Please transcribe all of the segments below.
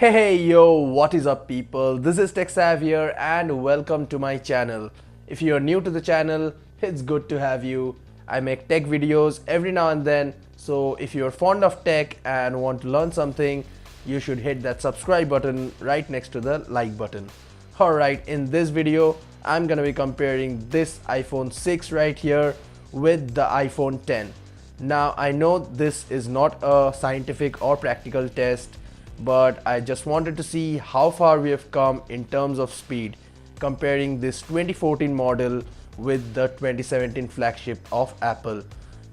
Hey yo, what is up people? This is TechSav here and welcome to my channel. If you're new to the channel, it's good to have you. I make tech videos every now and then, so if you're fond of tech and want to learn something, you should hit that subscribe button right next to the like button. Alright, in this video, I'm gonna be comparing this iPhone 6 right here with the iPhone 10. Now I know this is not a scientific or practical test, but I just wanted to see how far we have come in terms of speed comparing this 2014 model with the 2017 flagship of Apple.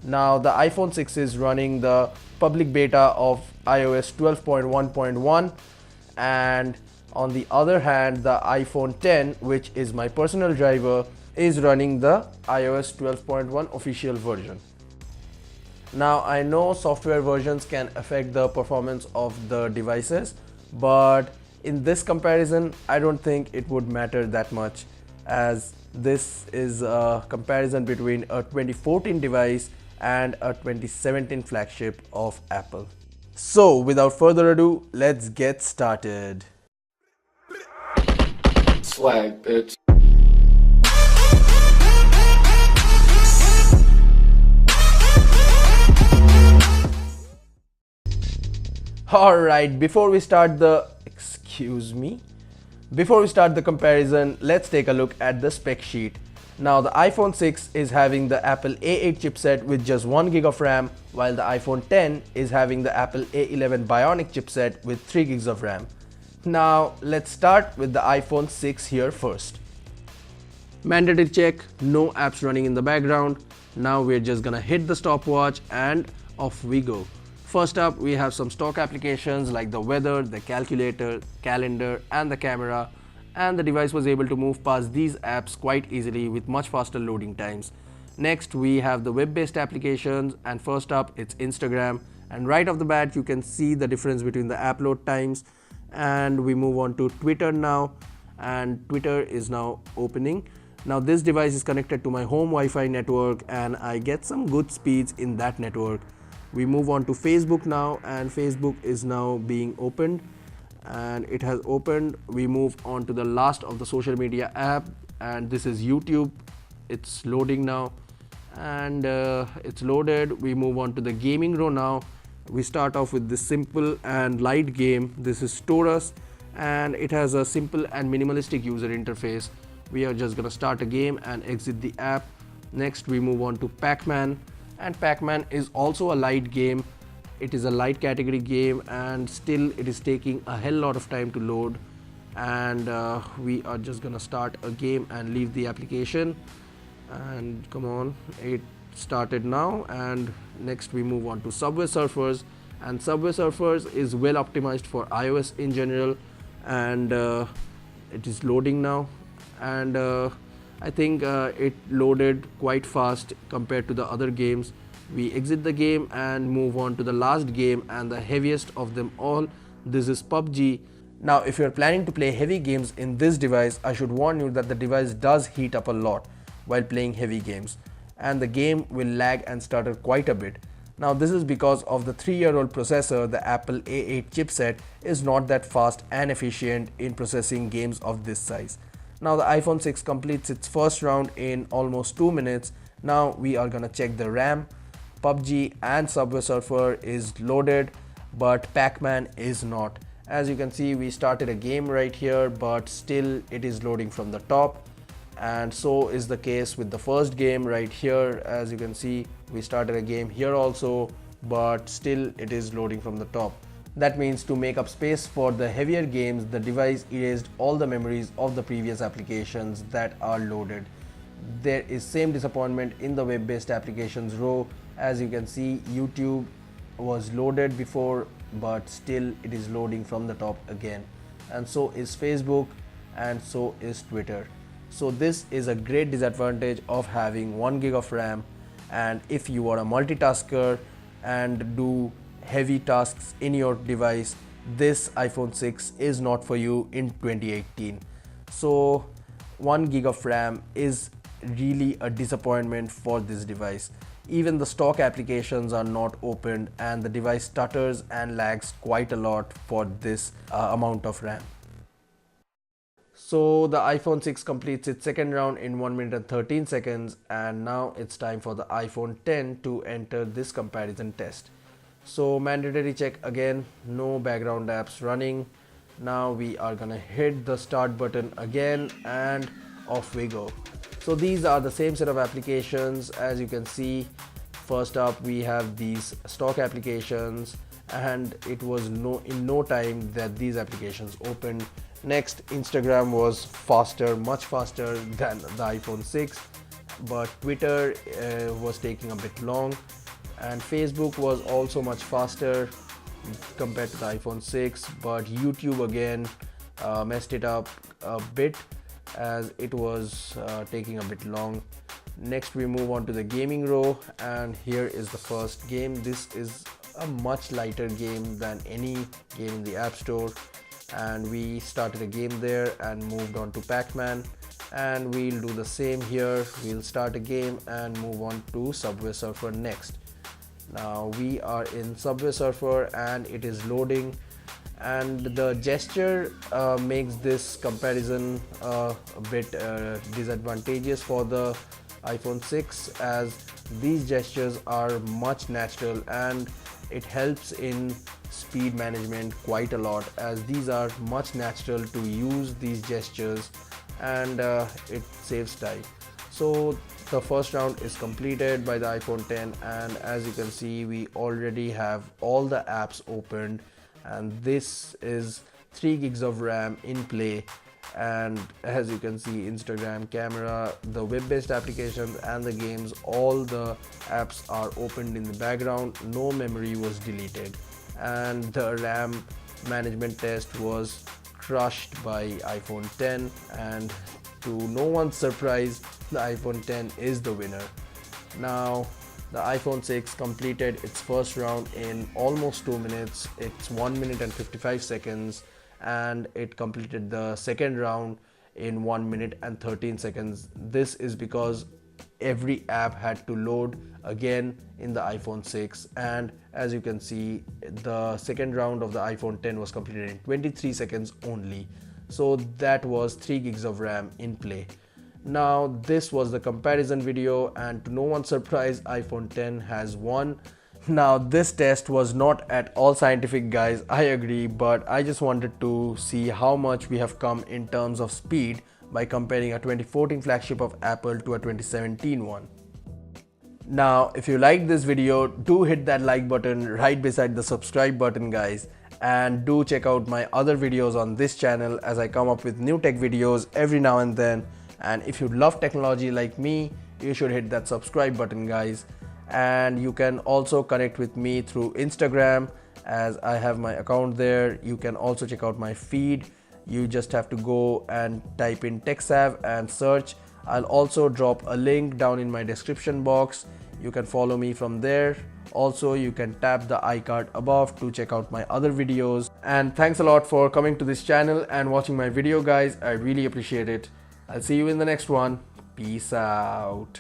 Now the iPhone 6 is running the public beta of iOS 12.1.1, and on the other hand the iPhone 10, which is my personal driver, is running the iOS 12.1 official version. Now I know software versions can affect the performance of the devices, but in this comparison I don't think it would matter that much, as this is a comparison between a 2014 device and a 2017 flagship of Apple. So without further ado, let's get started. Swag, bitch. Alright, before we start the comparison, let's take a look at the spec sheet. Now the iPhone 6 is having the Apple A8 chipset with just 1 GB of RAM, while the iPhone 10 is having the Apple A11 Bionic chipset with 3 GB of RAM. Now let's start with the iPhone 6 here first. Mandatory check, no apps running in the background. Now we're just gonna hit the stopwatch and off we go. First up, we have some stock applications like the weather, the calculator, calendar and the camera, and the device was able to move past these apps quite easily with much faster loading times. Next, we have the web-based applications, and first up it's Instagram, and right off the bat you can see the difference between the app load times. And we move on to Twitter now, and Twitter is now opening. Now this device is connected to my home Wi-Fi network and I get some good speeds in that network. We move on to Facebook now, and Facebook is now being opened, and it has opened. We move on to the last of the social media app, and this is YouTube. It's loading now, and it's loaded. We move on to the gaming row now. We start off with this simple and light game. This is Taurus, and it has a simple and minimalistic user interface. We are just gonna start a game and exit the app. Next we move on to Pac-Man, and Pac-Man is also a light game. It is a light category game, and still it is taking a hell lot of time to load, and we are just gonna start a game and leave the application. And come on, it started now. And next we move on to Subway Surfers, and Subway Surfers is well optimized for iOS in general, and it is loading now. And I think it loaded quite fast compared to the other games. We exit the game and move on to the last game and the heaviest of them all. This is PUBG. Now if you're planning to play heavy games in this device, I should warn you that the device does heat up a lot while playing heavy games, and the game will lag and stutter quite a bit. Now this is because of the 3-year-old processor. The Apple A8 chipset is not that fast and efficient in processing games of this size. Now the iPhone 6 completes its first round in almost 2 minutes. Now we are gonna check the RAM. PUBG and Subway Surfer is loaded, but Pac-Man is not. As you can see, we started a game right here, but still it is loading from the top. And so is the case with the first game right here. As you can see, we started a game here also, but still it is loading from the top. That means to make up space for the heavier games, the device erased all the memories of the previous applications that are loaded. There is same disappointment in the web-based applications row. As you can see, YouTube was loaded before, but still it is loading from the top again. And so is Facebook, and so is Twitter. So this is a great disadvantage of having 1 GB of RAM, and if you are a multitasker and do heavy tasks in your device, this iPhone 6 is not for you in 2018. So 1 GB of RAM is really a disappointment for this device. Even the stock applications are not opened and the device stutters and lags quite a lot for this amount of RAM. So the iPhone 6 completes its second round in 1 minute and 13 seconds, and now it's time for the iPhone 10 to enter this comparison test. So mandatory check again, no background apps running. Now we are gonna hit the start button again and off we go. So these are the same set of applications. As you can see, first up we have these stock applications, and it was in no time that these applications opened. Next, Instagram was faster, much faster than the iPhone 6, but Twitter was taking a bit long, and Facebook was also much faster compared to the iPhone 6, but YouTube again messed it up a bit as it was taking a bit long. Next we move on to the gaming row, and here is the first game. This is a much lighter game than any game in the App Store, and we started a game there and moved on to Pac-Man, and we'll do the same here. We'll start a game and move on to Subway Surfer next. Now we are in Subway Surfer and it is loading, and the gesture makes this comparison a bit disadvantageous for the iPhone 6, as these gestures are much natural and it helps in speed management quite a lot, as these are much natural to use these gestures, and it saves time. So the first round is completed by the iPhone 10, and as you can see we already have all the apps opened, and this is 3 gigs of RAM in play. And as you can see, Instagram, camera, the web-based applications and the games, all the apps are opened in the background. No memory was deleted, and the RAM management test was crushed by iPhone 10, and to no one's surprise, the iPhone 10 is the winner. Now the iPhone 6 completed its first round in almost 2 minutes. It's 1 minute and 55 seconds, and it completed the second round in 1 minute and 13 seconds. This is because every app had to load again in the iPhone 6, and as you can see, the second round of the iPhone 10 was completed in 23 seconds only. So that was 3 gigs of RAM in play. Now this was the comparison video, and to no one's surprise, iPhone 10 has won. Now this test was not at all scientific, guys, I agree, but I just wanted to see how much we have come in terms of speed by comparing a 2014 flagship of Apple to a 2017 one. Now if you liked this video, do hit that like button right beside the subscribe button, guys, and do check out my other videos on this channel, as I come up with new tech videos every now and then. And if you love technology like me, you should hit that subscribe button, guys. And you can also connect with me through Instagram, as I have my account there. You can also check out my feed. You just have to go and type in TechSav and search. I'll also drop a link down in my description box. You can follow me from there. Also, you can tap the iCard above to check out my other videos. And thanks a lot for coming to this channel and watching my video, guys. I really appreciate it. I'll see you in the next one. Peace out.